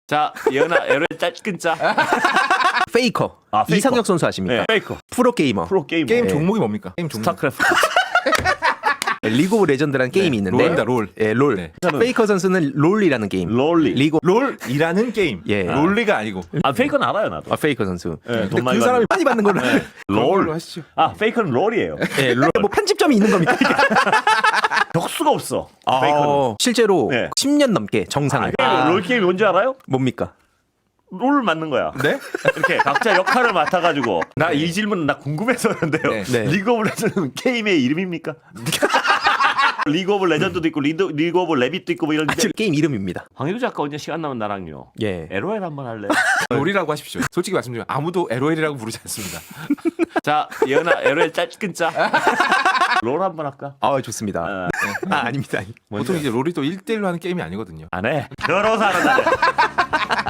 자, 예은아, 에로의 짧근짜. 페이커. 아, 페이커. 이상혁 선수 아십니까? 네, 페이커. 프로게이머. 프로게이머. 게임 네. 종목이 뭡니까? 게임 종목. 스타크래프트. 리그 오브 레전드라는 게임이 있는데 롤입니다, 롤. 예, 롤. 네. 페이커 선수는 롤이라는 게임. 롤리. 리그 롤이라는 게임. 예. 롤리가 아니고. 아, 페이커는 알아요, 나도. 페이커 선수. 네, 근데 돈 많이 그 사람이 많이 받는 걸로. 롤로 하시죠. 아, 페이커는 롤이에요. 예, 롤. 뭐 편집점이 있는 겁니까? 격수가 없어. 페이커는. 실제로 네. 10년 넘게 정상을. 롤 게임이 뭔지 알아요? 뭡니까? 롤을 맞는 거야. 네? 이렇게 각자 역할을 맡아가지고 나 이 질문은 나 궁금해서였는데요. 네. 네. 리그 오브 레전드는 게임의 이름입니까? 리그 오브 레전드도 있고 리그 오브 레빗도 있고 뭐 이런. 게임 이름입니다. 황희도 작가 언제 시간 나면 나랑요. 예. LOL 한번 할래? 롤이라고 하십시오. 솔직히 말씀드리면 아무도 LOL이라고 부르지 않습니다. 자, 예은아, LOL 짧근짜. 롤 한번 할까? 좋습니다. 아닙니다. 보통 이제 롤이 또 1대1로 하는 게임이 아니거든요. 안 해. 더러워서 안 한다.